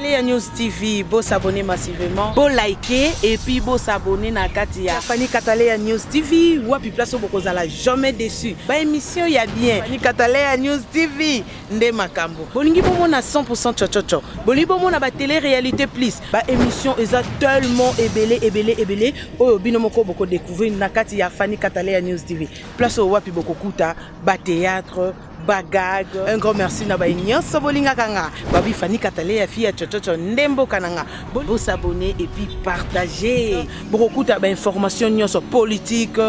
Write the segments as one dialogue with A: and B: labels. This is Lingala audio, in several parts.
A: Kataleya News TV, beau s'abonner massivement, beau liker et puis beau s'abonner na Katia. Fanny Kataleya News TV, wapi place au bokozala jamais déçu. Ba émission ya bien. Fanny Kataleya News TV, nde makambo. Bolingi bomo na 100% chochocho. Bolingi bomo na ba télé-réalité plus. Ba émission eza tellement ébélé. Oyo bino moko boko découvrir na Katia Fanny Kataleya News TV. Place au wapi boko kuta, ba théâtre, bagag. Un grand merci na ba nyonso bolinga kanga. Babi Fanny Kataleya fille chochocho ndembo kananga. Bon s'abonner et puis partager. Beaucoup de informations nyonso politique,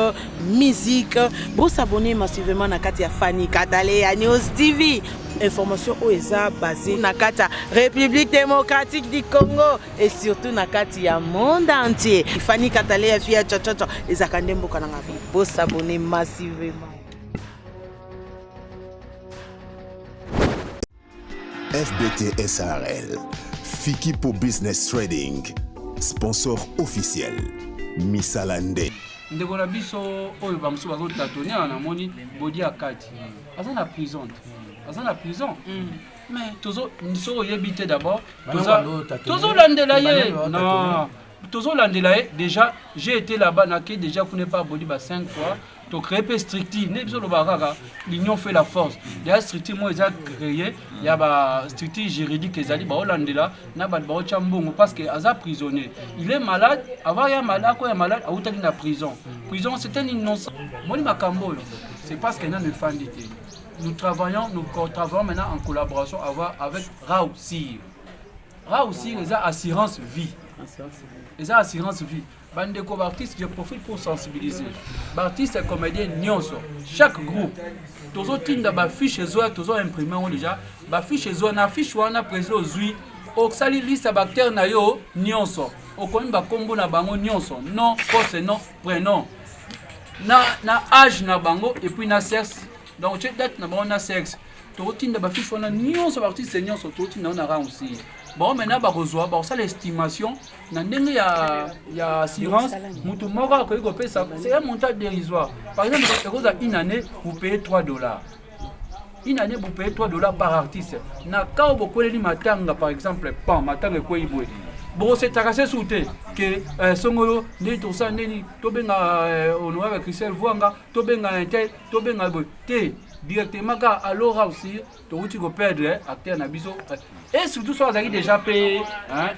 A: musique. Bon s'abonner massivement na Katia Fanny Kataleya News TV. Information OESA basée na Katia République démocratique du Congo et surtout na Katia monde entier. Fanny Kataleya fille chochocho ezakandembo kananga. Bon s'abonner massivement.
B: FBT SARL, Fikipo Business Trading, sponsor officiel, Misalande.
C: Ndeko na biso oyo bamusu bazo tatonia na moni bodi akati. Aza na prison. Mais tozo niso yebite d'abord. Tozo landela ye. Non. Tozo landela ye déjà j'ai été là-bas naké déjà connais pas bodi ba 5 fois. To créer pe stricti ne biso lo baraka l'union fait la force. Ya stricti moi ils a créé ya ba stricti juridique ezali ba holandela na ba ba chambongo parce que aza prisonnier. Il est malade, avant ya malade quoi ya malade a utaki na prison. Prison c'est un innocent. Moni makambo c'est parce que na ne fandité. Nous travaillons maintenant en collaboration avec Raousir. Raousir les assurance vie. Les assurance vie. Bandeko artistes, je profite pour sensibiliser. Artistes et comédiens nyonso. Chaque groupe, tozo tinda ba fiche zo tozo imprimer on déjà. Ba fiche zo na fiche wana président zui. O sali liste bactère na yo nyonso. O komi ba kombo na bango nyonso. Non, poste non, prénom. Na âge na bango et puis na sexe. Donc tu date na bango na sexe. Tozo tinda ba fiche wana nyonso artistes nyonso tozo tinda on a aussi. Bon, maintenant, ça l'estimation, il y a assurance, c'est un montant dérisoire. Par exemple, une année, vous payez $3. Une année, vous payez $3 par artiste. Quand vous prenez matanga, par exemple, pan, matanga, quoi, il bon, c'est tacassé sous que Songolo, né tout ça, né, tobenga, honorable Christelle Voanga, tobenga, tobenga, té. Directement alors aussi tu peux perdre acteur na biso et surtout ça vous avez déjà payé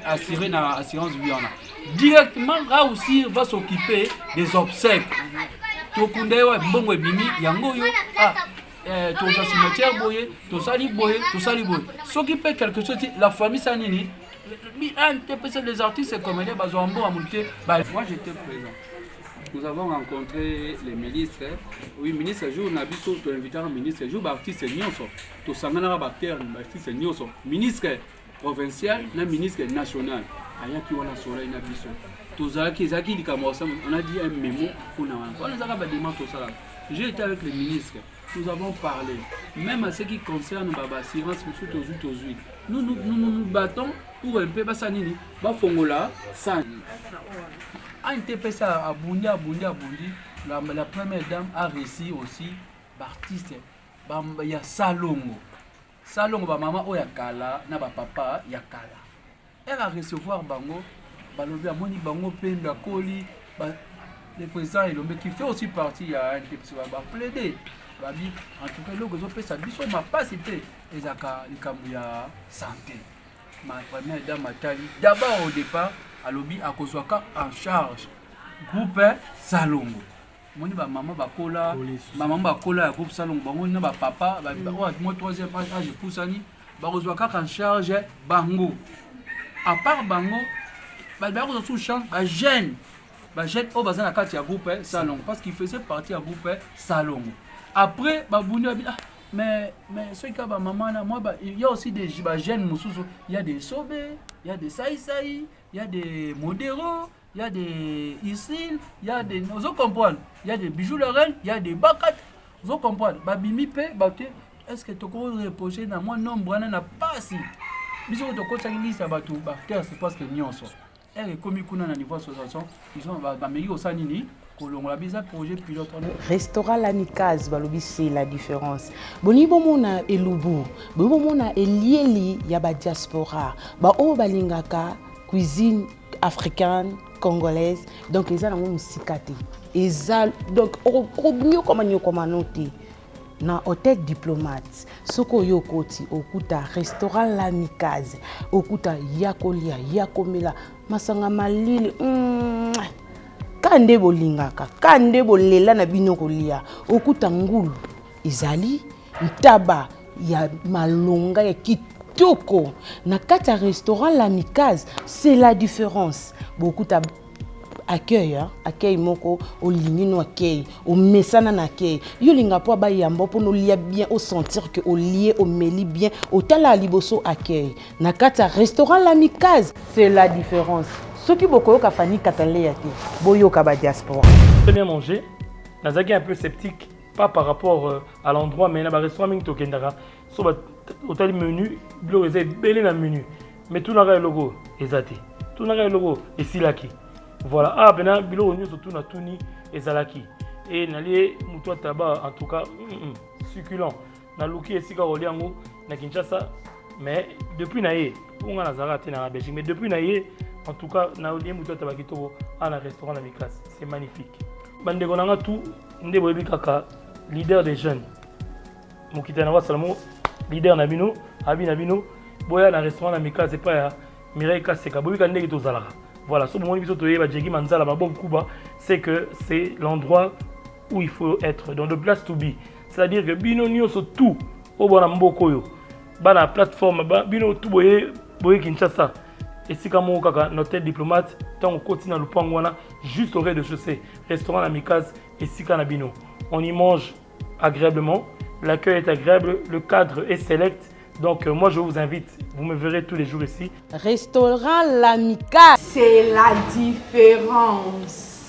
C: assuré na assurance vie directement là aussi va s'occuper des obsèques to kundewa mbongo bimi yango yo to za cimetière boye to sali boye s'occuper quelque chose la famille sanini les artistes et comédiens bazombo a monter moi j'étais présent. Nous avons rencontré les ministres. Oui, ministre, jour Nabiso, tu invité un ministre, jour artiste Nyonso, tu sangana bactère, artiste Nyonso, ministre provincial, le ministre national. Aya qui wana sola Nabiso. Tu zaki di kamosa, on a dit un mémo pour nous. On a dit tout ça. J'ai été avec les ministres. Nous avons parlé, même à ce qui concerne Baba Assurance, nous battons pour un peu Bassanini, Bafongola, San. À Bundi, la première dame a réussi aussi, l'artiste, il y a Salongo, maman, il y a Kala, na papa, il y a Kala. Elle a recevoir Bango, Balobi, Moni Bango, Penda, Koli, le président qui fait aussi partie, il y a un qui va plaider. En tout cas, le gouvernement ça dit m'a participé et ça il y a santé. Ma première dame Matali d'abord au départ à lobby à Kozwaka en charge groupe Salongo. Moni ba maman bakola groupe Salongo bango na ba papa ba moi troisième âge poussani ba Kozwaka en charge bango. À part bango ba sous champ ba jeune au bazin na kati ya groupe Salongo parce qu'il faisait partie à groupe Salongo. Après, mais ceux qui ont maman, il y a aussi des jeunes, il y a des Sobé, il y a des Saïsaï, il y a des Modéros, il y a des Isil, il y a des. Vous comprenez? Il y a des bijoux Lorraine, il y a des Bakat. Vous comprenez? Est-ce que tu peux reposer dans mon nombre n'a pas si? Bisous, tu peux liste à c'est parce que nous sommes. et comme kuna na niveau association ils ont ba meilleur au sanini kolongola biza projet pilote
A: restaurant Lamikaze balobi c'est la différence boni bomona elubu bomona elieli ya ba diaspora ba o balingaka cuisine africaine congolaise donc ils ont musikate ezal donc obnyo koma noté na hôtel diplomate soko yokoti okuta restaurant Lamikaze okuta yakolia yakomela masanga malili kande bolingaka kande bolela na bino kolia okuta ngulu ezali ntaba ya malonga ya kitoko na kati ya restaurant Lamikaze c'est la différence bokuta accueil moko olingi no accueil o mesana na accueil yo linga po ba yamba po no lia bien au sentir que au lié au meli bien au tala liboso accueil na kati ya restaurant Lamikaze c'est la différence soki boko ka fani katale yaki boyo ka ba diaspora
D: très bien manger nazaki un peu sceptique pas par rapport à l'endroit mais na ba restaurant mingi tokendaka so ba hôtel menu bilo eza belé na menu mais tout na ka logo ezati tout na ka logo esilaki voilà ah bena bilo nyuso tout na tuni ezalaki et nalié muto taba en tout cas succulent na luki esika oliango na Kinshasa mais depuis naé on a nazara te na Belgique mais depuis naé en tout cas na olié muto taba kitoko à la restaurant Lamikaze c'est magnifique bande konanga tout ndebo bikaka leader des jeunes mokita na wasalamo leader na bino abi na bino boya na restaurant Lamikaze pas ya Mireille Kaseka bobika ndeki tozalaka. Voilà, ce moment c'est que c'est l'endroit où il faut être, dans le place to be. C'est-à-dire que bino nyoso tout au bon ambokoyo. Bana plateforme bino tout boye Kinshasa. Et si comme kaka notre diplomate tant on continue à Lupangwana juste au rez-de-chaussée, restaurant Lamikaze et si bino. On y mange agréablement, l'accueil est agréable, le cadre est select. Donc moi je vous invite, vous me verrez tous les jours ici.
A: Restaurant Lamikaze, c'est la différence.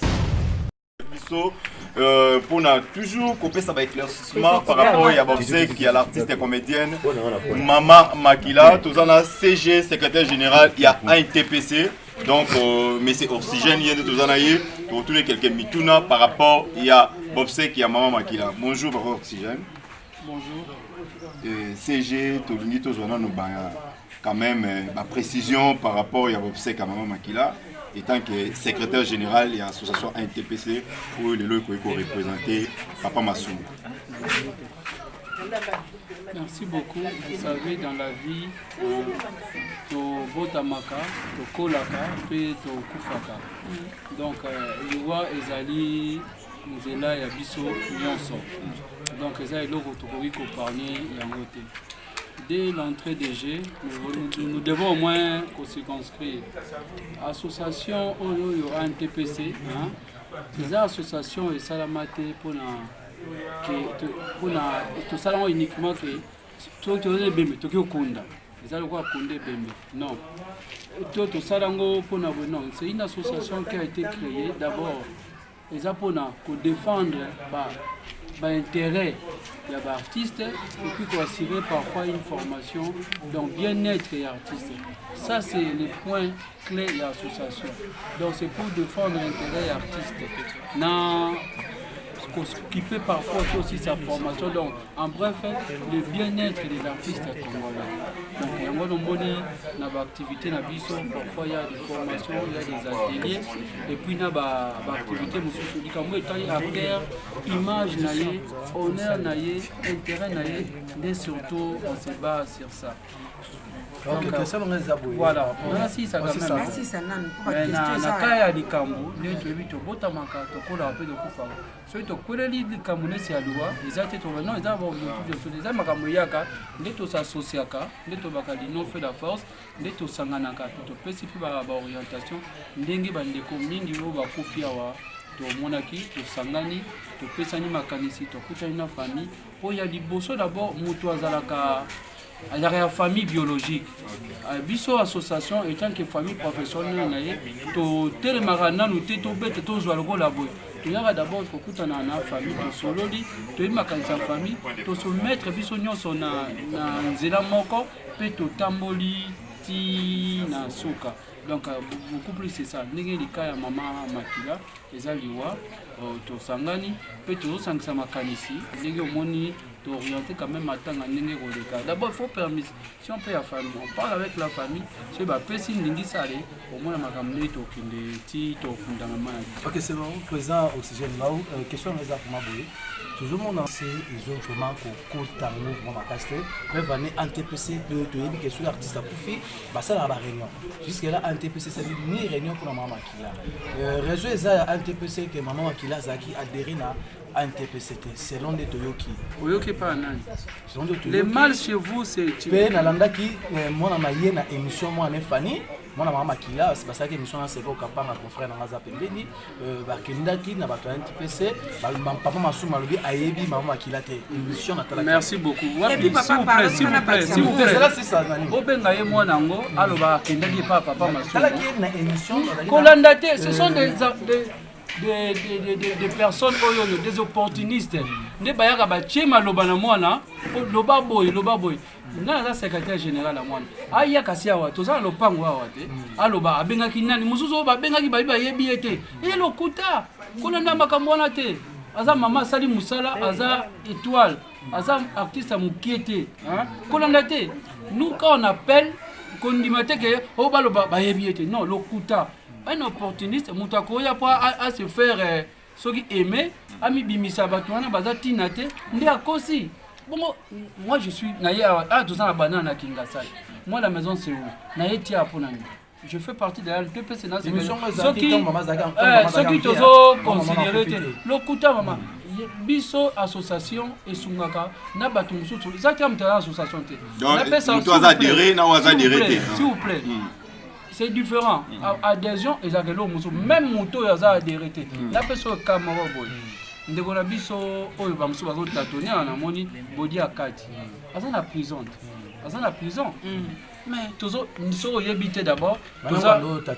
E: Pour toujours couper ça va éclaircissement par rapport à Yabobsé qui est l'artiste et comédienne Maman Makila, tout ça CG secrétaire général, il y a un TPC. Donc mais c'est Oxygène, il y a tout ça pour tous les quelques mituna par rapport il y a Bobsé qui a Maman Makila. Bonjour par Oxygène.
C: Bonjour.
E: CG, Tolini, quand même ma précision par rapport à Yabobsé à Maman Makila. Étant que secrétaire général et l'association NTPC pour les lois qui représenté Papa Massoum.
C: Merci beaucoup. Vous savez, dans la vie, to botamaka, to kolaka, puis to kufaka. Donc, Iwa ezali nzela ya biso nyonso. Donc, ezali loko tokoki ko parler yango te. Dès l'entrée des G, nous devons au moins circonscrire. Association Oyo NTPC, les associations et Salamate pour tout ça uniquement que tout le bembe, tout le kunda. Les allois kundé bembe. Non. Tout ça non, c'est une association qui a été créée d'abord. Les Apona pour défendre l'intérêt des artistes et puis pour assurer parfois une formation donc bien-être et artiste. Ça c'est les points clés de l'association. Donc c'est pour défendre l'intérêt des artistes. Qui peut parfois aussi sa formation. Donc en bref, le bien-être des artistes congolais. Donc il y a une activité, parfois il y a des formations, il y a des ateliers, et puis il y a des activités, acteur, image, honneur, intérêt, mais surtout on se base sur ça. Donc, voilà, merci ça quand même. Na kaya likambo, ne tobi to botamaka to kola pe de kufa. So to kweleli likambo ne si alwa, ezate to non ezaba to des makambo yaka, ne to s'associaka, ne to bakali non fait la force, ne to sanganaka to pesi pi ba orientation, ndenge bandeko mingi wo ba kufia wa to monaki to sangani to pesani makanisi to kutani na famille. Po ya liboso d'abord mutu azalaka il y a une famille biologique. Biso association étant que famille professionnelle, to telemarana nous teto bete to zwago labo. Tu y a d'abord pour na famille to sololi, to imakanisa famille, to se mettre biso nyonso na nzela moko pe to tamboli ti na soka. Donc beaucoup plus c'est ça. Ndenge lika ya maman Makila eza liwa to sangani pe to sangisa makanisi ndenge omoni to orienter quand même atanga ndenge koleka. D'abord il faut permission peut ya famille. On parle avec la famille, c'est ba pesi ndingi sale au moins makamne to kinde ti to kunda maman.
F: OK, c'est bon. Président Oxygène là question les pour boye. Toujours mon ancien ils ont vraiment côté mouvement ma casté. Peuvent aller NTPC de dire que sur l'artiste a fait bah ça la réunion. Jusqu'à là NTPC c'est ni réunion pour maman Makila. Réseau eza NTPC que maman Makila zaki adhérer na NTPCT selon des Toyoki.
C: Oyoki pas nani. Les mâles chez vous c'est
F: pe na landa ki moi na maye na émission moi na Fanny moi na maman Makila c'est parce que émission c'est ko kapanga mon frère na ngaza pembeni ba kindaki na bato NTPC ba papa masuma lobi ayebi maman Makila te émission na tala.
C: Merci beaucoup.
A: Et puis papa
C: s'il vous plaît.
F: C'est là c'est ça nani.
C: Obenga ye mwana ngo aloba kindaki papa masuma.
F: Tala ki na émission
C: Kolandate ce sont des personnes, des opportunistes. Des bayaka batie maloba na mwana, loba boy. Na za secrétaire général la mwana. Aya kasi awa, toza lopango awa te. Aloba abengaki nani musuzo ba bengaki ba yebi ete. Et lokuta, kolanda makambo wana te. Aza mama sali musala, aza étoile, aza artiste mukiete, hein? Kolanda te. Nous quand on appelle kondimate ke o baloba ba yebi ete. Non, lokuta. Un opportuniste, Moutakoya à se faire ce qui aimait, à mi bimisa batouana, bazati nate, ndé à kosi. Bon, moi je suis naïe à 12 ans à banane à Kingasai. Moi la maison c'est où? Naïe tia pour nami. Je fais partie de la LPP, c'est ceux qui t'osent considérer le kuta maman. Biso association et sungaka na batumsu. Ça qui a une association.
E: Donc, tu as adhéré, na waza adhéré.
C: S'il vous plaît. C'est différent. Adhésion et zagelo muso même moto yaza adhéré. La personne kamara boy. Ndeko na biso oyo ba muso bazo tatonia na moni body akati. Aza na prison. Mais tozo niso yebite d'abord.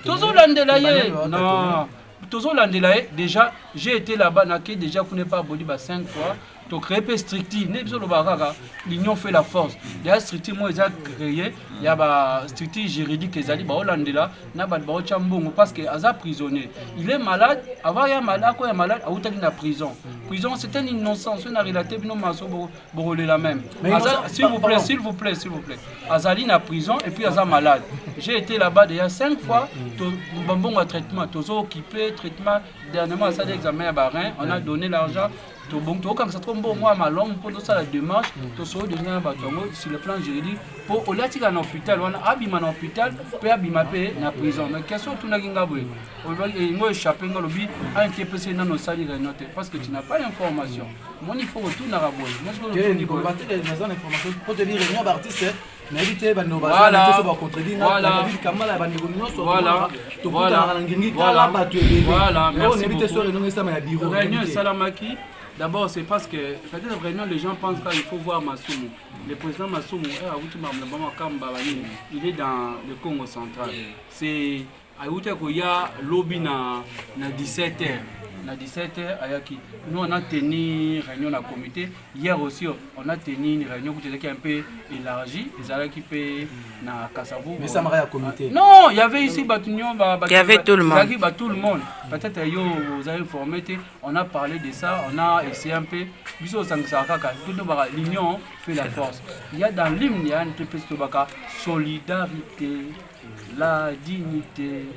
C: Tozo landela ye. Non. Tozo landela ye déjà j'ai été là-bas naké déjà connais pas body ba 5 fois. To créer pe stricti ne biso lo baraka l'union fait la force. Ya stricti moi ils a créé ya ba stricti juridique ezali ba olandela na ba ba chambongo parce que aza prisonnier. Il est malade, avant ya malade quoi ya malade a utaki na prison. Prison c'est une innocence, on a relaté bino maso borolé la même. S'il vous plaît. Azali na prison et puis aza malade. J'ai été là-bas déjà 5 fois to bonbon traitement, tozo occupé traitement dernièrement ça d'examen à Barin, on a donné l'argent. Donc, comme ça tombe moi ma langue pour ça la démarche, tout ça devient sur le plan juridique pour au latir en hôpital, on a abîmé en hôpital, peut abîmer na prison. Mais question tout n'a qu'un boy. On va échapper dans le but à interpréter dans nos salles noté parce que tu n'as pas l'information. Moi il faut retourner à la boy. Moi je veux dire
F: information pour te dire réunion d'artistes. N'hésitez pas
C: D'abord, c'est parce que peut-être vraiment les gens pensent qu'il faut voir Massoumou. Le président Massoumou, il est dans le Congo central. C'est à Outakoya, lobby na 17h. Na 17h, nous on a tenu une réunion dans le comité. Hier aussi, on a tenu une réunion qui est un peu élargie. Qui peut na Kassavou.
F: Mais ça m'a comité.
C: Non, il y avait ici il
A: y avait tout le monde.
C: Tout le monde. Peut-être vous avez informé, on a parlé de ça, on a essayé un peu. L'union fait la force. Il y a dans l'hymne, il y a une solidarité, la dignité.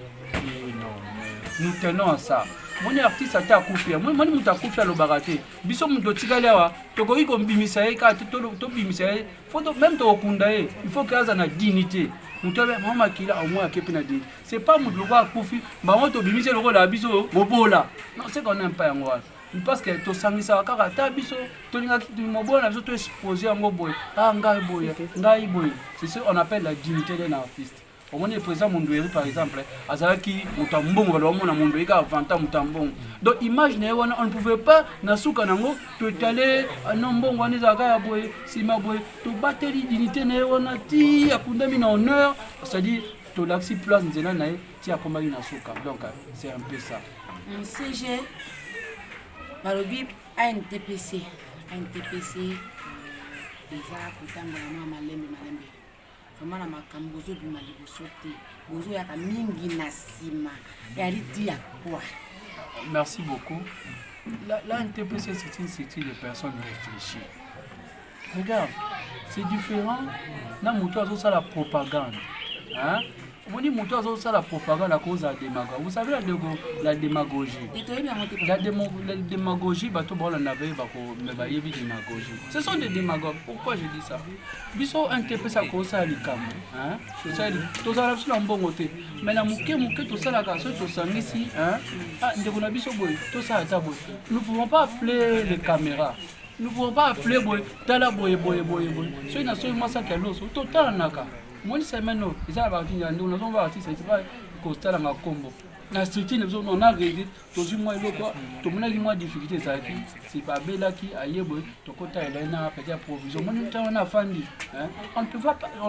C: Nous tenons à ça. Mon artiste a coupé. Moi, je suis coupé à l'obaraté. Biso mon dotigalewa. Toko iko mbimisaye ka to bimisaye. Faut même to okundaye. Il faut qu'il y ait une dignité. Mutaba mama kila au moins kepi na di. C'est pas mon logo à couper. Ba on to bimisaye logo la biso mobola. Non, c'est qu'on n'aime pas en moi. Parce que to sangisa kaka ta biso to linga ki mobola biso to exposer en boy. Ah ngai boy. C'est ce qu'on appelle la dignité d'un artiste. Au moins le président Mondoueri par exemple, Azaki Mutambongo, on a Mondoueri à 20 ans Mutambongo. Donc imaginez, on ne pouvait pas, Nasuka Nango, tout aller à Nambongo, on est à Gayaboy, Simaboy, tout battre l'identité, on a dit à Kundami en honneur, c'est-à-dire tout l'axi place Nzela Nae, qui a combattu Nasuka. Donc c'est un peu ça.
G: Un CG, Malobi, ANTPC, ils ont Malembe. Comment la makambo zo bima liboso te bozoyaka mingi na nsima yali di ya quoi?
C: Merci beaucoup. La NTPC, c'est une structure de personnes réfléchies. Regarde, c'est différent. Là, nous ça la propagande. Hein? On dit que ça la propagande à cause de la démagogie. Vous savez la démagogie. La démagogie, ce sont des démagogues. Pourquoi je dis ça? Biso NTP ça cause ça l'ikam. Hein? Ça tous ça là bon côté. Mais la mouké tout ça là tout ça ici, hein? Ah, ndeko biso boy, tout ça ta boy. Nous ne pouvons pas appeler les caméras. Nous ne pouvons pas appeler boy, tala boy. So ina so moi ça keloso, total naka. Moi c'est maintenant, ils ont parti nous on va partir c'est pas Costa la Combo. La structure on a réglé tout moi quoi, tout mon a moi difficulté ça qui c'est pas bella qui ayebo to kota elena peut-être provision. Moi on a fandi, hein. On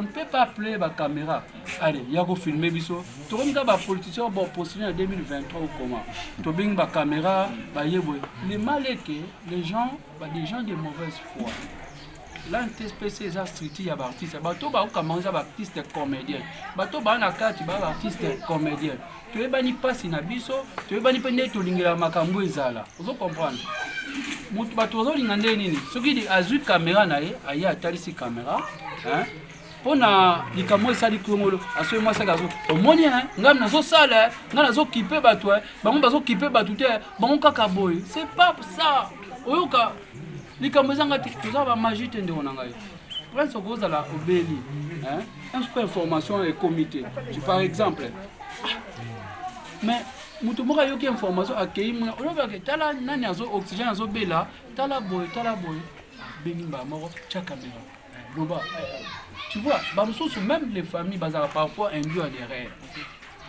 C: ne peut pas appeler la caméra. Allez, il y a go filmer biso. To comme ba politicien bon postuler en 2023 ou comment. To bing ba caméra, ba yebo. Les malèques, les gens, des gens de mauvaise foi. L'NTPC est une structure d'artistes. Bato ba commencer artiste comédien. Bato ba na kati ba artiste comédien. Tu es bani passe na biso, tu es bani pende to lingela makambo ezala. Vous comprenez? Mutu bato zo lingande nini? Soki di azu caméra na ye, aya atalisi caméra, hein? Pona likambo esali kongolo, aso moi ça gazo. Omoni hein, ngam nazo sala, ngana zo kipe bato, bango bazo kipe bato te, bango kaka boy. C'est pas ça. Oyoka les caméras tout ça va magie tende onangayo. Prince cause la obéli, hein? Un super information et comité. Par exemple, mais mutu moka yoki information akei mona oloba ke tala nani azo oxygène azo bela, tala boy, benimba moko cha caméra. Loba. Tu vois, même les familles bazara parfois induit à des rêves.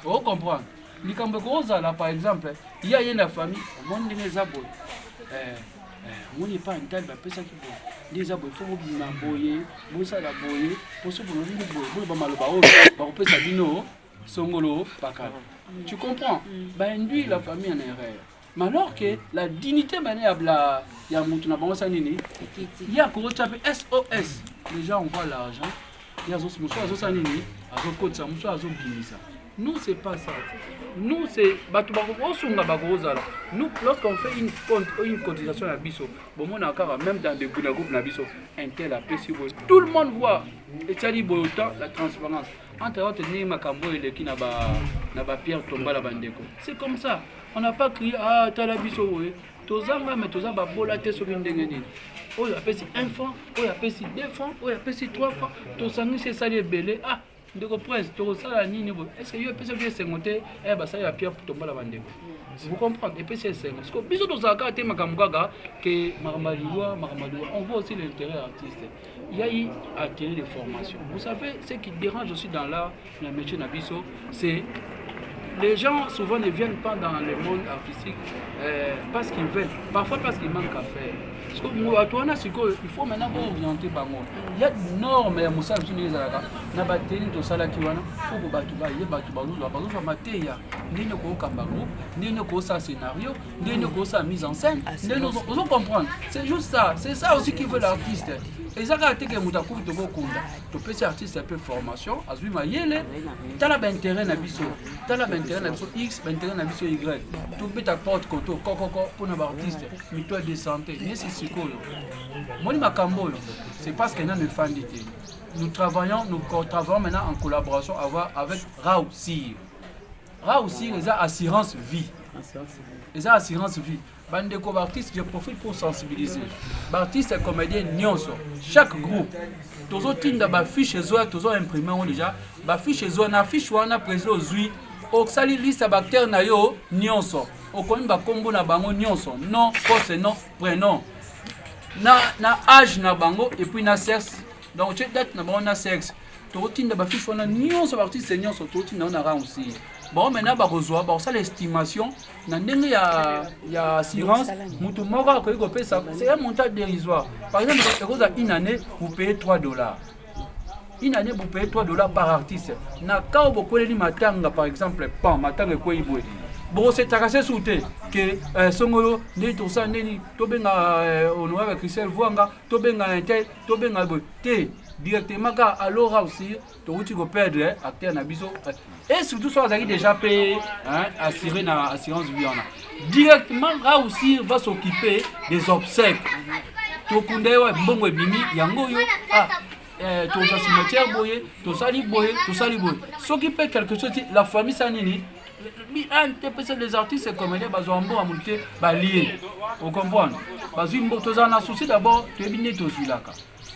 C: Vous comprenez? Les caméras là par exemple, il y a une famille, monde des aboy. On n'est pas un tel, mais ça qui est des abonnés, il faut que vous boyez, vous savez boyer, pour ce que vous voulez, vous pouvez ça dino, songolo, pakal. Tu comprends? Ben induit la famille en erreur. Mais alors que la dignité maniable, il y a un mouton à Bansanini, il y a un SOS. Les gens envoient l'argent, il y a un mouton à Zosanini, à Zokotsa, un mouton à Zobinisa. Nous, c'est pas ça. Nous, c'est. Nous, lorsqu'on fait une cotisation à Bisso, bon, on a encore même dans des groupes à Bisso, un tel appel, tout le monde voit. Et ça dit, autant la transparence. Entre autres, Makambo et qui n'a pas Pierre Tomba la Bandeko. C'est comme ça. On n'a pas crié, ah, t'as la Bisso, oui. Tozanga, mais Tozanga, la tête sur une dengue. Oh, il y a pesé un franc, oh, il y a pesé 2 francs, oh, il y a pesé 3 francs. Tozanga, c'est ça les belés. Ah! Est-ce que vous avez fait monter ça y a Pierre pour tomber la bande. Vous comprenez? Et puis c'est ça. Parce que bisous dans la carte que on voit aussi l'intérêt artiste. Il y a eu atelier de formation. Vous savez, ce qui dérange aussi dans l'art, le métier Nabiso, c'est les gens souvent ne viennent pas dans le monde artistique parce qu'ils veulent, parfois parce qu'ils manquent à faire. Parce que il faut maintenant orienter par moi. Il y a des normes, il y a des choses qui sont là. Il y a des choses qui sont là. Il faut que il y ait des scénario, des mise en scène. Vous comprenez? C'est juste ça. C'est ça aussi qui veut l'artiste. Et ça, quand tu peux artiste un peu formation, à ce moment tu as l'intérêt à Bisso, tu as l'intérêt à X, l'intérêt à Bisso Y. Tu peux t'apporter pour un artiste, mais toi de santé. C'est parce qu'il y a une fan d'été. Nous travaillons maintenant en collaboration avec Raousir. Raousir, ils ont assurance vie. Ils ont assurance vie. Bande de artistes, je profite pour sensibiliser. Artistes et comédiens, chaque groupe, tous les tinda fiche tous imprimé déjà. Fiche na fiche wana président ozui. Oksali liste bactère na yo nyonso. Okoni ba kombo na bango nyonso. Non, poste non, prénom. Na âge na bango et puis na sexe. Donc tu date na bango na sexe. Tous tinda fiche wana nyonso artiste nyonso tous tinda na rang aussi. Bon, maintenant, ça l'estimation, il y a assurance, c'est un montant dérisoire. Par exemple, une année, vous payez $3. Une année, vous payez $3 par artiste. Quand vous payez matanga, par exemple, pan, matanga quoi iboué. Bon, c'est tacassé sous thé que Songolo, tout ça, Tobenga, honorable Christelle Vuanga, Tobenga Intel, Tobenga Té. directement car alors aussi tu vas perdre acteur na biso et surtout soit vous déjà payé assuré na assurance vie directement là aussi va s'occuper des obsèques to kundewa mbongo ebimi yango yo to za cimetière boye to sali boye s'occuper quelque chose la famille sanini les artistes et comédiens bazombo amulte balié vous comprenez bazimbo to za na souci d'abord to ebine to zulaka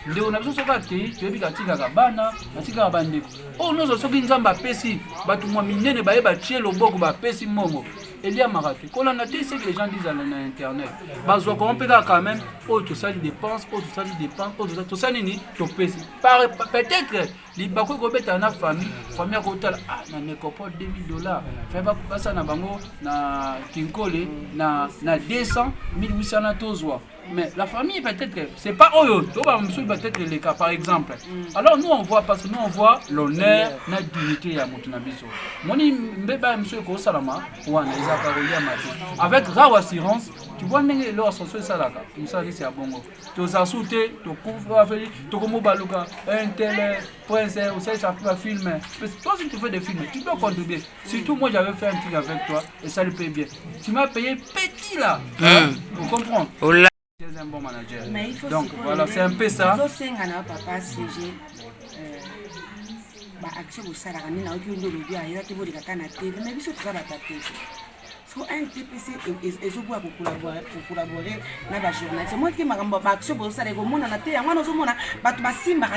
C: ndeko na biso soki akei toyebi katikaka bana batikaka bandeko oyo nyonso soki nzambe apesi bato mwa minene baye batie loboko bapesi mongo eliamaka te kolanda te ce que les gens disent na internet bazwa koma mpe kaka quand même oyo tosali dépense oyo tosali nini topesi peut-être bakoki kobetana na famille akotala na nécropole $2000 fe basa na bango na kinkole na 200 1800 na tozwa. Mais la famille peut-être, c'est pas eux, peut-être les cas par exemple. Alors nous on voit, parce que nous on voit l'honneur, la dignité à Moutunabiso. Moni mbeba monsieur Kosalama, avec Raw Assurance, tu vois leur associé Salaka, comme ça c'est à Bongo. Tu as sauté, tu couvres, tu comme Baluka, un tel prince, ou ça ça peut filmer. Toi si tu fais des films, tu peux contribuer. Surtout moi j'avais fait un truc avec toi et ça le paye bien. Tu m'as payé petit là. Vous comprenez? C'est un bon manager. Donc voilà, c'est un peu ça.
G: Papa CG action au salaire na oki ndo lobi ayira te bodi kaka na TV mais biso tza ba TV. So un TPC ezokuwa ko collaborer na ba journaliste. Moi ki makambo ba action bo salaire ko mona na te yango nazo mona bato basimba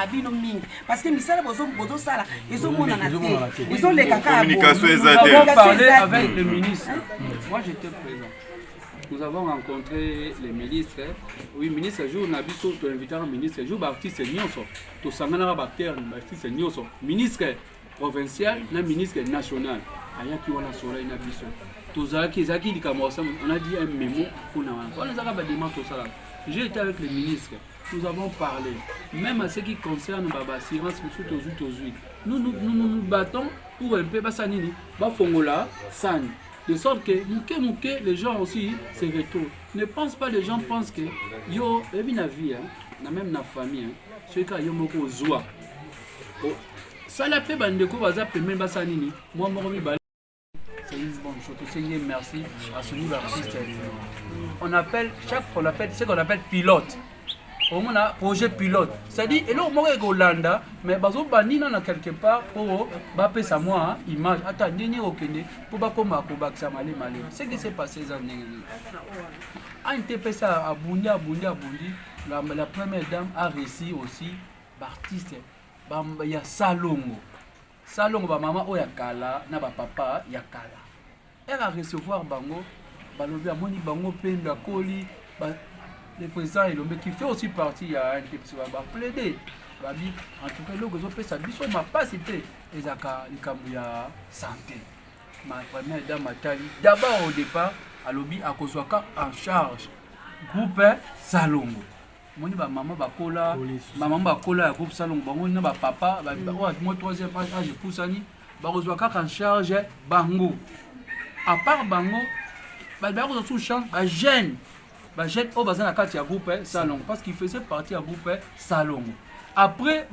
G: bino mingi parce que misala bozo sala ezo mona na te. Ezo le kaka
E: communication
C: nous avons parlé avec le ministre. Moi j'étais présent. Nous avons rencontré les ministres. Oui, ministre, jour, n'a biso, tu invité un ministre, jour, artiste, nyonso. Tu sangana bakter, artiste, nyonso. Ministre provincial, na ministre national. Aya qui wala sola ina biso. Tu zaki di kamosa, on a dit un mémo pour nous. On a zaka ba demande tout ça. J'ai été avec les ministres. Nous avons parlé. Même à ce qui concerne Baba Assurance, nous battons pour un peu basanini, ba fongola, san. De sorte que les gens aussi se retournent. Ne pense pas, les gens pensent que yo, et bien la vie, même la famille, ceux qui ont beaucoup zoa. Ça l'a fait, bandeko, bazap, même basanini. Moi, c'est une bonne chose. Seigneur, merci à ce nouvel artiste. On appelle, ce qu'on appelle pilote. On a projet pilote. C'est-à-dire, et là, on est au Hollanda, mais bazo banina na quelque part pour baper sa moi image. Attends, ni okende pour ba koma ko baksa malé. Ce qui s'est passé ces années. Un TPC à Bundi. La première dame a réussi aussi l'artiste. Il y a Salongo, ba maman o ya kala na ba papa ya kala. Elle a recevoir bango, balobi amoni bango penda koli ba le président Elombe qui fait aussi partie, il y a un qui va plaider. En tout cas, le gozo ça biso m'a pas cité ezaka likambu ya santé. Ma première dame Matali, d'abord au départ, à lobby à kozwaka en charge groupe Salongo. Moni ba maman bakola, maman bakola groupe Salongo, bango na ba papa, ba moi troisième âge poussani, ba kozwaka en charge bango. À part bango, ba ko sous champ, ba jeune j'ai au bazin à Katia groupe Salon parce qu'il faisait partie à groupe Salon. Après,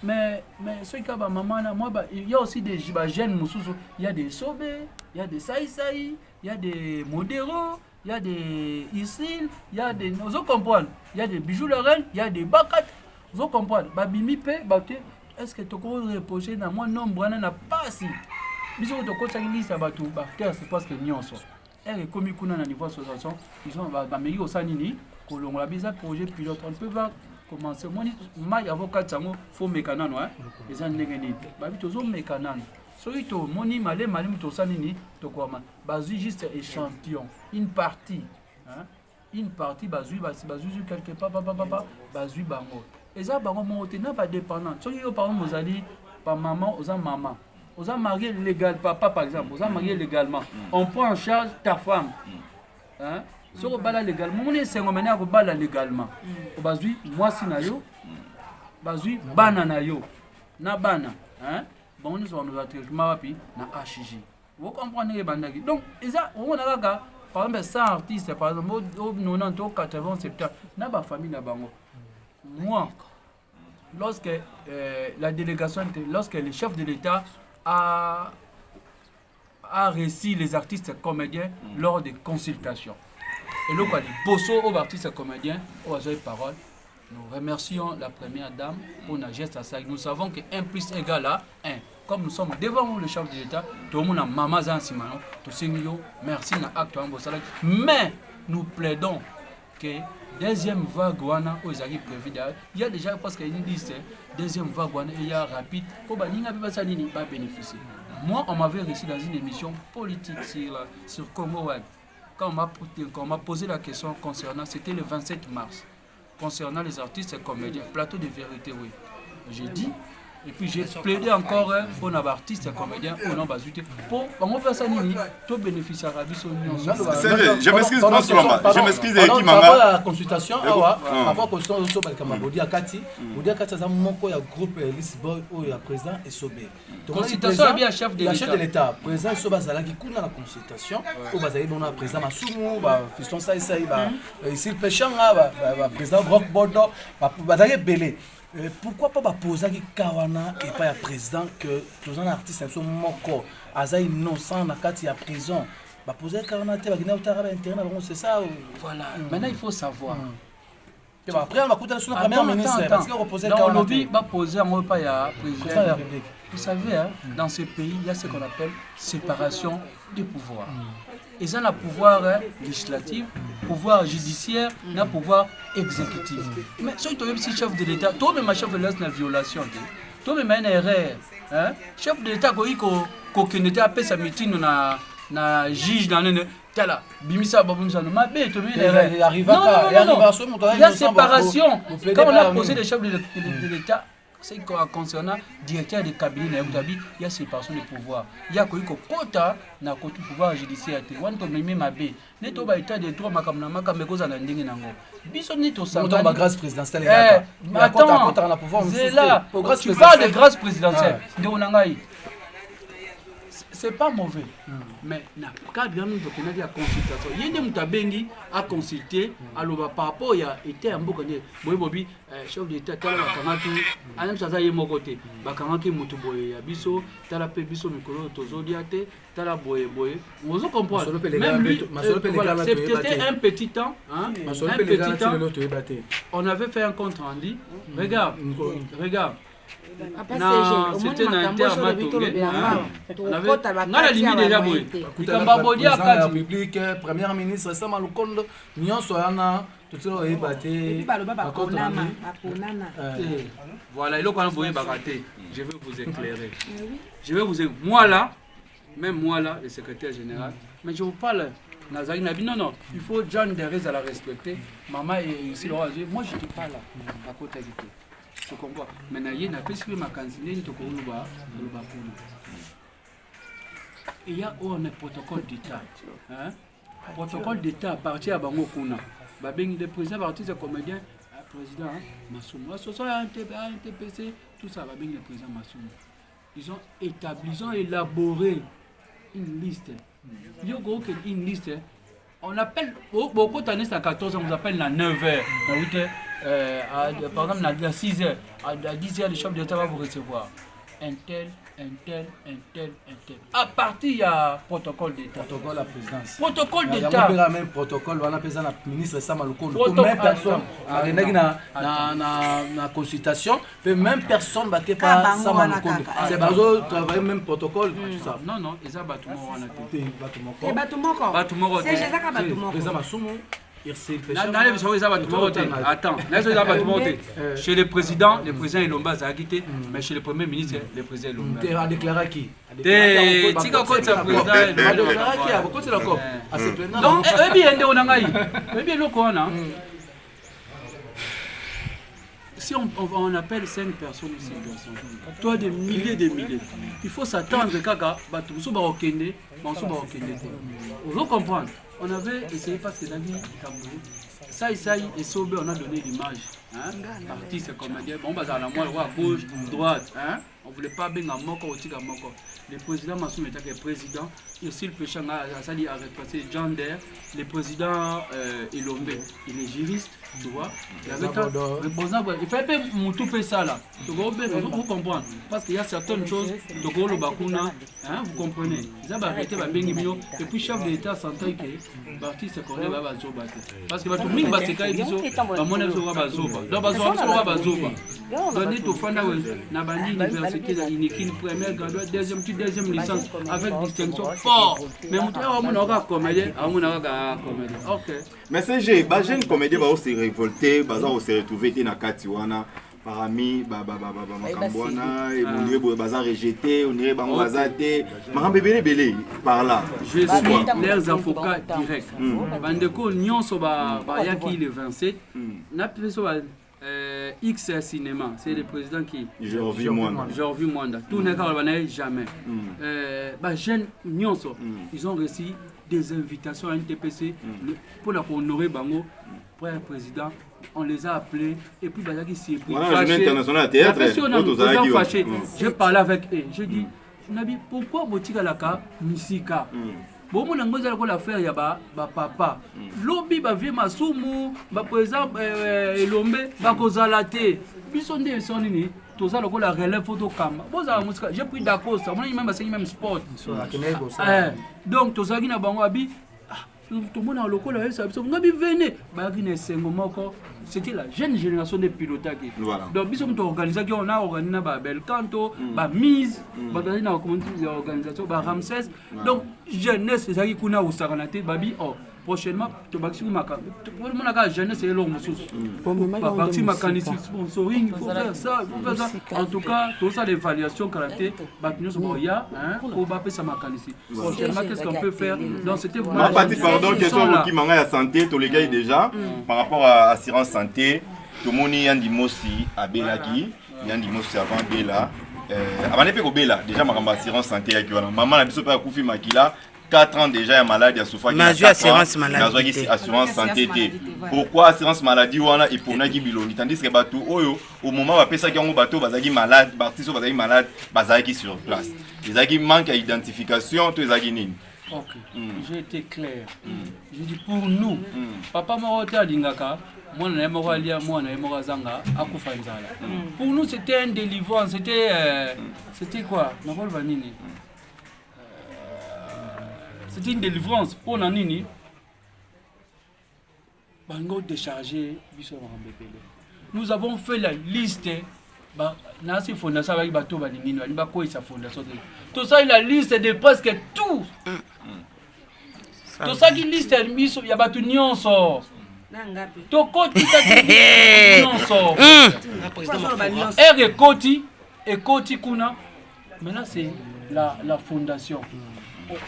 C: mais ce qui a maman, moi, il y a aussi des jeunes moussous. Il y a des Sobé, il y a des Saïsaï, il y a des Modéro, il y a des Isil, il y a des. Vous comprenez? Il y a des Bijoux Lorraine, il y a des Bakat. Vous comprenez? Babimi Pe, est-ce que tu peux reposer dans moi? Non, Brana n'a pas si. Bisous, tu peux t'aller ça, c'est parce que nous sommes. Et comme ils ont un niveau association, ils ont meilleur au Sanini, qu'on a besoin de projet pilote. On ne peut pas commencer. Moi, il y a avocat, il faut mécanan, les gens n'ont pas de mécanan. Si tu as moni malé, tu Sanini, tu as juste échantillon, une partie. Une partie, quelque part, bazui bango. Et ça, bango, mon n'a pas dépendant. Si tu as par exemple, vous allez, par maman, aux maman. Vous avez marié légalement, papa par exemple, vous avez marié légalement. On prend en charge ta femme. Si vous avez légalement, on est légalement. Vous avez moi si na yo, bazui bana na yo, na bana. Bon, nous sommes dans le traitement na HJ. Vous comprenez bandagi. Donc, ça, on a par exemple 100 artistes, par exemple, au 90, au 80, 70, na ba famille na bango. Moi, lorsque la délégation, lorsque le chef de l'État a reçu les artistes comédiens lors des consultations. Et là, quand les bossons aux artistes comédiens, aux paroles, nous remercions la première dame pour la geste à ça. Nous savons que 1 plus égale à 1. Comme nous sommes devant le chef de l'État, tout le monde a maman Zansimano, tout le monde merci na acte en Bossala. Mais nous plaidons que deuxième vague où ils arrivent prévu, il y a déjà parce qu'il y a une liste, deuxième vague il y a rapide, pour pas bénéficier. Moi, on m'avait reçu dans une émission politique sur Congo Web. Quand on m'a posé la question concernant, c'était le 27 mars, concernant les artistes et comédiens, plateau de vérité, oui. J'ai dit, et puis j'ai plaidé encore pour les artistes et comédiens pour non bazuter pour tout bénéficier à
E: je m'excuse pour cela. Je m'excuse avec qui
F: maman la consultation awa avant que son so balka mabodi akati bodi akati za moko ya groupe Lisboy o ya président et Sobé.
C: Consultation bien chef
F: de l'État président Soba zalaki kuna la consultation o bazali bona président Masumu ba fiston ça ba ici pechanga ba président Rock Bodo bazali belé. Pourquoi pas poser Kawana et pas le président que tous les artistes sont moko aza innocent na kati ya prison ba poser Kawana te ba gina utara interne c'est ça
C: voilà maintenant il faut savoir
F: après on va écouter sur la première ministre parce qu'il reposer
C: Kawana dans lobby ba poser en pas ya président de la République. Vous savez hein, dans ce pays il y a ce qu'on appelle séparation des pouvoirs. Ils ont le pouvoir législatif, pouvoir judiciaire, le pouvoir exécutif. Mais si tu es chef de l'État, toi même chef de l'État, c'est une violation. Toi même une erreur. Chef de l'État, quand il était appelé sa meeting, na juge dans le tala bimisa babumisa no mabe to il y a séparation. Quand on a posé les chefs de l'État, c'est concernant directeur de cabinet il y a séparation de pouvoir. Il y a quoi kota na côté pouvoir judiciaire te wanto meme mabe ne to ba état de droit makamna makambe koza na ndenge nango biso ni to sanga
F: ba grâce présidentielle
C: attends na pouvoir c'est là tu parles de grâce présidentielle ndeko nangai c'est pas mauvais mais na cadre nous donc on a dit à consultation yende mutabengi a consulter aloba par rapport ya était en bokoné boy chef d'état tala bakamaki anam saza ye mokote bakamaki mutu boye ya biso tala pe biso mikolo tozodia te tala boye on se comprend même lui voilà c'était un petit temps hein un petit temps on avait fait un compte rendu regarde non, c'était un terme on a la limite déjà boy.
F: La République, Premier ministre Sama Lukondo, nyonso yana tutilo ebate.
C: Voilà, il a boye bagaté. Je vais vous éclairer. Je vais vous moi là, même moi là, le secrétaire général, mais je vous parle Nazari Nabi, non, il faut John Derez à la respecter. Maman est ici, moi je te parle là, à côté de toi. Tu comprends? Maintenant, il y a une ma canzine, il y a un protocole d'État. Protocole d'État à partir de Bangokuna. Le président artiste comédien, président Massoum. Un TPC, tout ça, le président Massoum. Ils ont élaboré une liste. Il y a une liste. On appelle, beaucoup d'années à 14 ans, on appelle la 9h. Par exemple, à 6h, à 10h, le chef de l'État va vous recevoir. Un tel. À partir, il y a protocole d'État.
F: Protocole de la présidence.
C: Protocole d'État.
F: Il y a même protocole, on appelle ça le ministre Sama Lukondo. Même personne, na consultation, même personne ne va pas Sama Lukondo. C'est parce que travailler même protocole.
C: Non, ils ont bâtiment. Attends, chez le président Ilomba a quitté, mais chez le premier ministre, le président Ilomba.
F: Tu as déclaré qui?
C: Tu as si on appelle 5 personnes ici, toi des milliers, il faut s'attendre que vous comprenez. On avait essayé parce que ça et Sobé, on a donné l'image. Artiste comédien, bon, à la moelle, à gauche, droite. On ne voulait pas bien à Moko ou Tika Moko. Le président Massoum était le président. Et aussi le péché a repassé Jander, le président Elombe, il est juriste, tu vois. Il avait il fallait pas tout faire ça là. Vous comprenez. Parce qu'il y a certaines choses, vous comprenez. Ils ont arrêté la Bengimio. Et puis chef de l'État s'entend que parti secondaire va Zoba. Parce que tout le monde va se cailler, va Zoba. Donc va Zoba. Donnez au fond na bandi université za Inikine première graduate deuxième licence avec distinction fort. Mais on a comédie, on a comédie. OK.
E: Mais c'est j'ai ba jeune comédien va se révolter, ba za se retrouver dans Katiwana parami makambwana et mon lieu baza rejeté, on irait bango bazate, makambe belé par là.
C: Je suis leurs avocats directs. Bandeko nyonso ba yaki le 27 na peso X Cinéma, c'est le président qui.
E: Jorvi
C: Mwanda. Tout n'est qu'à jamais. Jeunes Nyonso, ils ont reçu des invitations à NTPC pour la honorer Bango, pour un président. On les a appelés et puis Bazaki s'y est pris. J'ai parlé avec eux. J'ai dit, Nabi, pourquoi Botika Laka Misika? Bon, on a l'affaire, il y a papa. Lobby, vie Masumu, par exemple, Elombe, Kozalate. Puis son des sonini, tout ça, la relève photo cam. J'ai pris d'accord, ça, on a même sport. Donc, tout ça, qui n'a pas envie. Tout le monde a le col, c'était la jeune génération de pilotes. Donc, nous avons organisé Belcanto, Mise, organisation Ramsès. Donc, jeunesse, c'est qui a Saranate, Babi, prochainement, tu vas voir jeunesse et l'homme. Parti mécanique, sponsoring, il faut faire ça. En tout cas, tout ça, l'évaluation caractère, il y a pour bapper sa mécanique. Prochainement, qu'est-ce qu'on peut faire? Donc, c'était vraiment.
E: Pardon, question qui manque à la santé, tous les gars déjà, par rapport à l'assurance santé, tout le monde y a un dimosi à Belaki, il y a un dimosi avant Bela. Avant de faire Bela, déjà, ma assurance santé, maman a dit que Koufi Makila. 4 ans déjà, il y a malade, il y a souffert. Il y a assurance maladie. Assurance santé. Pourquoi assurance maladie et pour n'a biloni? Tandis que au moment où on ça qui ont bateau, bazagi malade, baptiste bazagi malade, bazagi sur place. Les agi manquent à identification, tous les agi nini.
C: Ok, j'ai été clair. Je dis pour nous, papa m'a été à Lingaka. Moi, je suis Zanga, pour nous, c'était un délivrance. C'était quoi? C'était une délivrance pour Nanini. Bango déchargé. Nous avons fait la liste. Nasi fondation avec bateau Banini, sa fondation. Tout ça, il a la liste de presque tout. Tout ça qui liste, il y a bateau Nyonso. Tout côté Nyonso. Et Koti Kuna. Maintenant, c'est la fondation.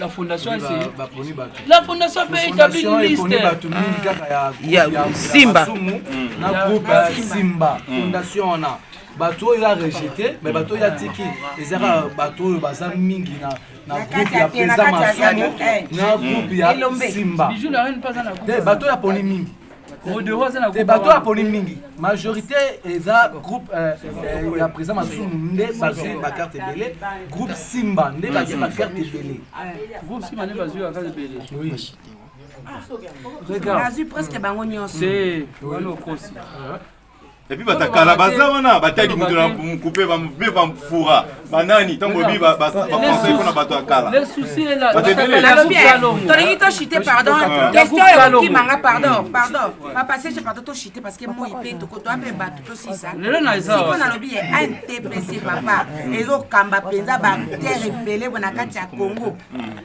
C: La fondation, c'est. La fondation peut établir une liste.
A: Il y a Simba.
F: Le groupe Simba. Fondation, on a. Bateau, il a rejeté, mais bateau, il a tiki. Les bateau, il a mingi. Dans le groupe, il y a président Masumu. Dans le groupe, il y a Simba. Bateau, il a poli mingi. Les bateaux à Polimingi, majorité est groupe il y a présent Masumu basé ma carte belé, groupe Simba n'est basé ma carte belé.
C: Groupe Simba n'est basé ma carte belé.
F: Oui.
G: Regarde, presque bango nyonso.
C: C'est wano kosi.
E: Et puis batakala bazana bataki mutu na couper ba foura banani tango bi ba conseil pour na bato akala.
C: Le souci est là.
G: Tolingi to chuter pardon. Question qui manga pardon. Pas passer je pardon to chuter parce que moi il peut to ko to ape bato to sisa.
C: Le na isa.
G: Siko na lobi un TPC papa. Ezo kamba penza ba terre belé bona kati ya Congo.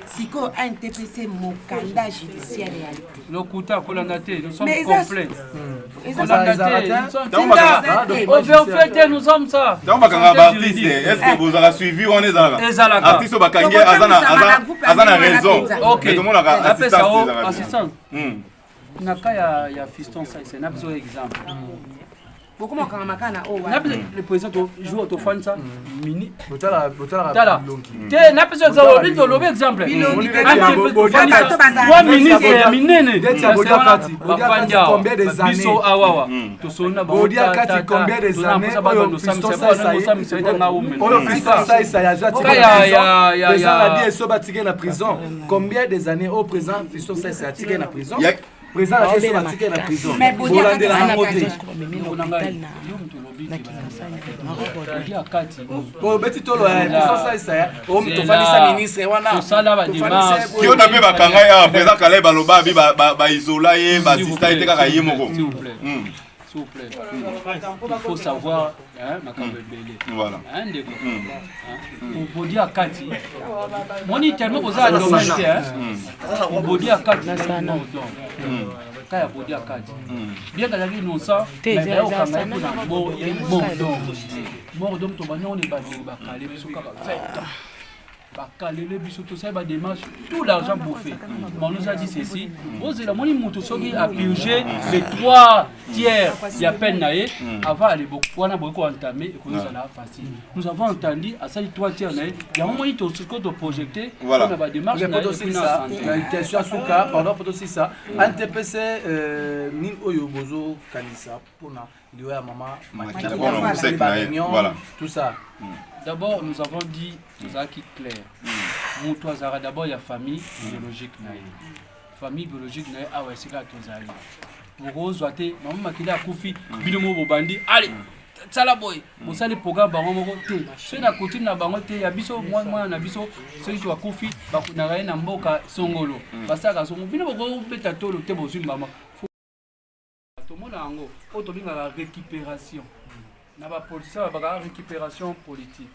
G: Siko un TPC mokanda judiciaire réalité.
C: Le kuta kolanda te, nous sommes complets. Nous sommes ça.
E: Donc, est-ce que vous avez suivi on est là? Artiste Bakangi a raison.
C: Ok. Assistance. Naka ya fiston ça c'est un exemple.
G: Comment on makana oh
C: le président joue au Fansa mini
F: Tala
C: n'a pas exemple trois ministres ya minene
F: combien des années
C: awawa
F: Bodia Kati combien des années Fiston Saïsa na prison combien des années au présent Fiston Saïsa tiré na prison présent la question tiré na prison
G: mais Bodia Kati
F: bon beti tolo Fiston Saïsa o mtofalisa ministre wana
C: sala ba dimanche
E: qui on appelle bakanga ya président Kalai Baloba bi ba isola ye ba assistant était kaka ye moko
C: s'il vous plaît. Il faut savoir,
E: voilà.
C: On dire à Kati. On est tellement posé à l'humanité. On dit à Kati. Non, quand il y a Kati. Bien que la vie non ça, mais là, on mort d'homme, on est battu. Bakalele biso tout ça ba démarche tout l'argent bouffé. On nous a dit ceci, osez la moni motosogi a purgé les 3 tiers ya peine naé avant aller wana boko entamé et que nous allons facile. Nous avons entendu à ça 3 tiers naé, il y a un moment où tout de projeter
E: voilà.
C: On a démarche
F: na ça, la question suka pardon pour aussi ça. NTPC ni oyo bozo kanisa pona lié à maman
E: voilà.
F: Tout ça.
C: D'abord, nous avons dit tout ça qui est clair. D'abord, il y a famille biologique. Famille biologique, ah ouais, c'est là que vous allez. Vous avez maman qui a koufi, binomo bandi, allez, tsala boy. Vous savez le programme baron moko té. C'est la coutume na bango té. Ya biso moi na biso, celui qui a koufi, ba na raye na mboka songolo. Basaka songo binomo ko beta tolo té bozu maman. Tout le monde a ngo, auto binga la récupération. Na ba police ba récupération politique.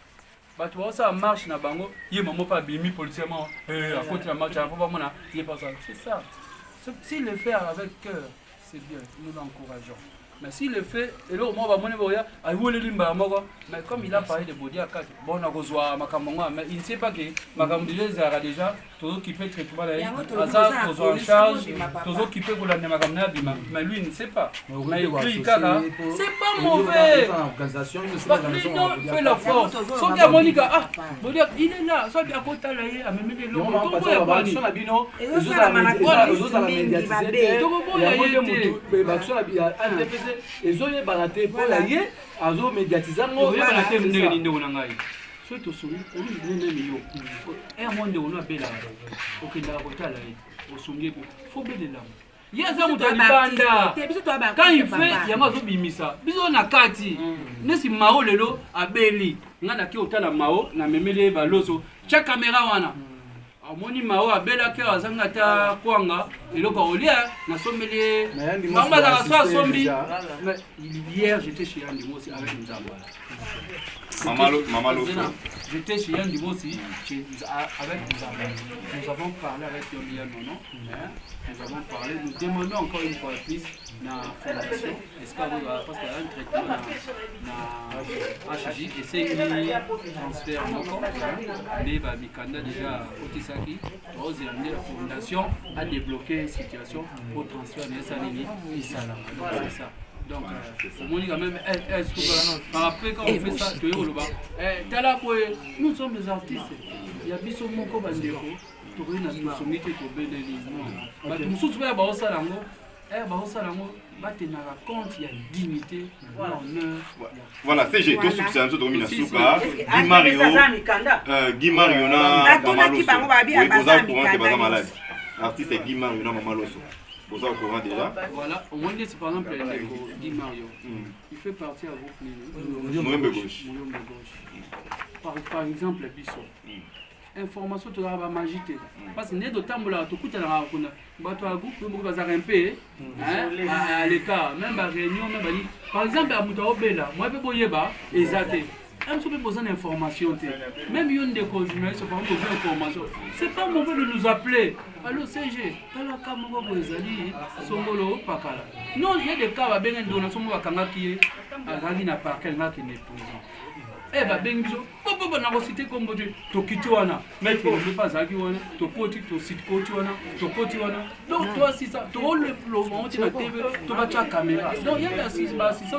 C: Ba tu vois ça marche na bango, yé maman pas bimi politiquement à côté la marche pas mona, il pas ça. C'est ça. S'il le fait avec cœur, c'est bien, nous l'encourageons. Mais s'il le fait et là moi va moné boya, ay wolé limba moko, mais comme il a parlé de Bodia Kati, bon na kozwa makambo mais il ne sait pas que makambo déjà tout qui peut traitement là, hasard kozwa en charge, tout qui peut kolanda makambo na bima, mais lui il ne sait pas. Mais il crie kaka, c'est pas mauvais. Fait la force. Son gars Monica, ah, Bodia il est là, soit à côté là, à même les locaux.
F: Non, pas ça, bah sur la bino, les autres la médiatisé. Ezoye baraté pour la yé azo médiatisant
C: oye baraté ndenge ni ndeko na ngai so to sumi oli ndenge miyo monde on a bela okenda kotala ye osungi ko fo belela ye za mutu alibanda quand il fait yango azo bimisa biso na kati nesi mao lelo abeli ngana ki otala mao na memele baloso cha caméra wana amoni mao abela ke azanga ta kwanga eloko olia na sommeli mama la so sombi hier j'étais chez Andy Mosi avec nous
E: maman Loso
C: j'étais chez Andy Mosi avec nous avons parlé avec Yolia Nono nous avons parlé nous demandons encore une fois plus na fondation est-ce que parce qu'il y a un traitement na HJ et c'est un transfert encore mais ba mikanda déjà otisaki ose amener la fondation à débloquer la situation pour transfert de Salini et Salah donc c'est ça donc on dit quand même après quand on fait ça tu es nous sommes des artistes il y a biso moko bandeko to na somité to beleli non ba mususu ba ba osalango baosalango batenaka compte il y a dignité honneur
E: voilà CG tout succès un domina suka Guy Mario na Mama Loso malade artiste Guy Mario na Mama Loso vous êtes au courant déjà
C: voilà au moins c'est par exemple Guy Mario il fait partie à vous
E: Moyombe gauche
C: par exemple Bisso information to ba magité parce que né de tambola to kutana kuna bato a groupe mo ba zarimpe à l'état même ba réunion même bali par exemple à muta obela moi pe boyeba exacté même si on a besoin d'informations même yon de journaliste par exemple besoin d'informations c'est pas mauvais de nous appeler allô CG kala kama ko ezali songolo pakala non il y a des cas ba benga ndona somo bakanga ki azali na parquet ngaki ne prison ba bengi biso on a recité comme to kituana, mais tu ne pas à Guana, to poti, to sit kotuana, to kotuana. Donc toi, c'est ça, tu le moment, tu vas TV, tu vas ta caméra. Donc il y a la 6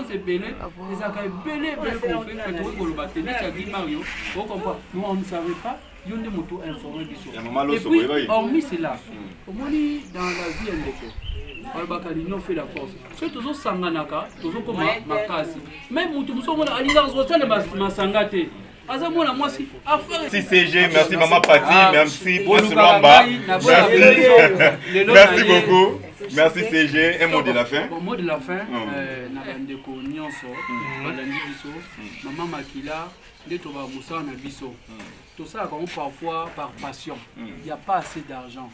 C: c'est belé, les accueils belé, qu'on fait, mais tu le battre, c'est Guy Mario, on comprend. Nous, on ne savait pas, il y a des motos informés du soir. Et puis, hormis cela, au moins dans la vie, on fait la force. C'est toujours Sanganaka, toujours comme Makasi. Même si nous sommes à l'île
E: Merci CG, merci Maman Pati, merci Prince Lamba. Merci beaucoup. Merci CG. Un mot de la fin.
C: Mot de la fin, Nabandeko Nyonso, Balandi Biso, Maman Makila, Letoba Moussa Nabiso. Tout ça, parfois par passion. Il n'y a pas assez d'argent.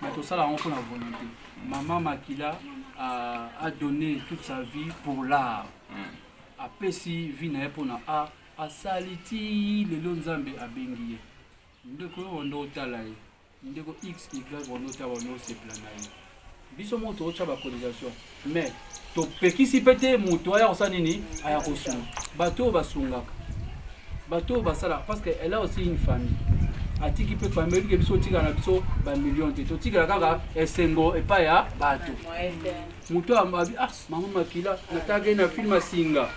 C: Mais tout ça, on prend la volonté. Maman Makila a donné toute sa vie pour l'art. A Pessi, Vina pour l'art. A saliti le lonzambe a bengiye. Ndeko ondo talaye. Ndeko XY ondo tawono se planaye. Biso moto ocha ba colonisation. Mais to pekisi pete moto aya osanini aya kosunga. Bato basungaka. Bato basala parce que elle a aussi une famille. Atiki pe famille ke biso tika na biso ba million te. To tika kaka esengo e pa ya bato. Moto amabi maman Makila nataka na film singa.